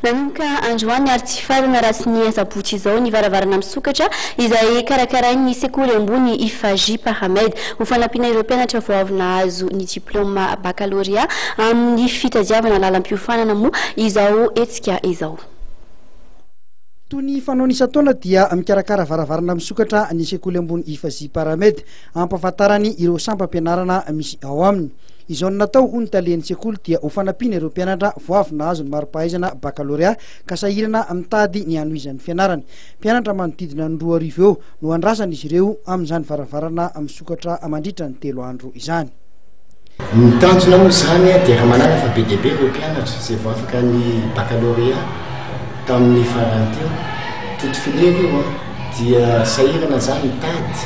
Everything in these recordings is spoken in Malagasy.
Nanomboka androany ary tsy farana raha sy ny asabotsy izao ny varavarana misokatra izay karakarain'ny sekoly ambony IFAJ Pahamed ho fanampiana ireo mpianatra vao avy nahazo ny diplôma baccalauréat amin'ny fitadiavana lalam-piofanana moa izao hetsika izao. Toy ny fanao isan-taona dia mikarakara varavarana misokatra ny sekoly ambony IFAJ Pahamed ampahafantarany ireo sampam-pianarana misy ao aminy. Izao natao ho nitalen'ny sekoly dia ho fanampiana ireo mpianatra vao avy nahazo ny mari-pahaizana baccalauréat ka sahirana mitady ny hanohizan'ny fianarany. Mpianatra manodidina ny 2 arivo eo no andrasana izy ireo amin'izany varavarana misokatra mandritra ny 3 andro izany. Ny tanjona moa zany dia raha manana fa be dia be ireo mpianatra izay vao afaka ny baccalauréat tamin'ny farany teo toto filery io dia sahirana zany mitady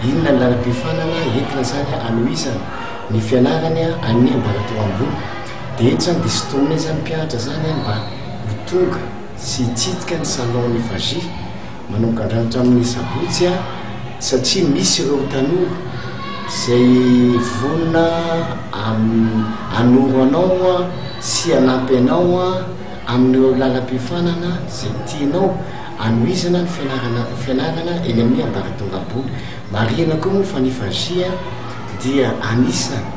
inona ny lalam-piofanana entina zany hanohizana ny fianarany any ambaratao ambony dia eto zany dia sy tonona zany mpianatra zany mba ho tonga sy hitsidika ny salon ny IFAJ manomboka andranitra amin'ny sabotsy satria misy ireo tanora izay vonona anoro anao sy hanampy anao amin'ireo lalam-piofanana izay tianao hanohizana ny fianarana eny amin'ny ambaratonga ambony. Marihana koa moa fa ny IFAJ dia anisany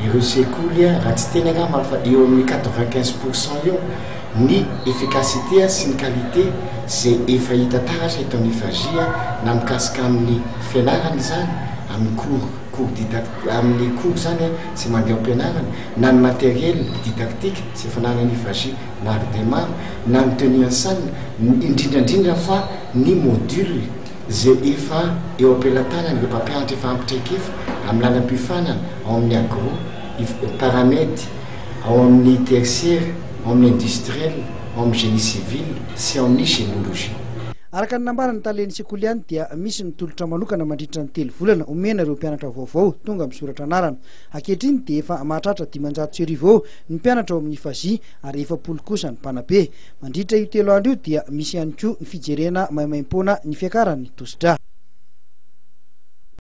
ireo sekoly raha tsy tena angamba fa eo amin'ny 95% eo ny efficacité sy ny qualité izay efa hita taratra eto amin'ny IFAJ na mikasika amin'ny fianarana zany amin'ny amin'ny cours zany sy mandeha am-pianarana na ny matériel didactique sy efa nanany IFAJ maro dia maro na ny tenue en scène indrindrandrindra fa ny module izay efa eo am-pelantanany ireo mpampianatra efa ampitraikefa amin'ny lalam-piofanana ao amin'ny agro paramède ao amin'ny tertiaire ao amin'ny industriel ao amin'ny génie civil sy ao amin'ny génologie. Araka ny nambarany talen'ny sekoly ihany dia misy ny tolotra manokana mandritra ny 3 volana omena ireo mpianatra vaovao tonga misoratra anarana. Ankehitriny dia efa mahatratra 590 eo ny mpianatra ao amin'ny IFAJ ary 40 kosa ny mpanabe. Mandritra io 3 andro io dia misy ihany koa ny fijerena maimaim-poana ny fiakaran'ny tositra.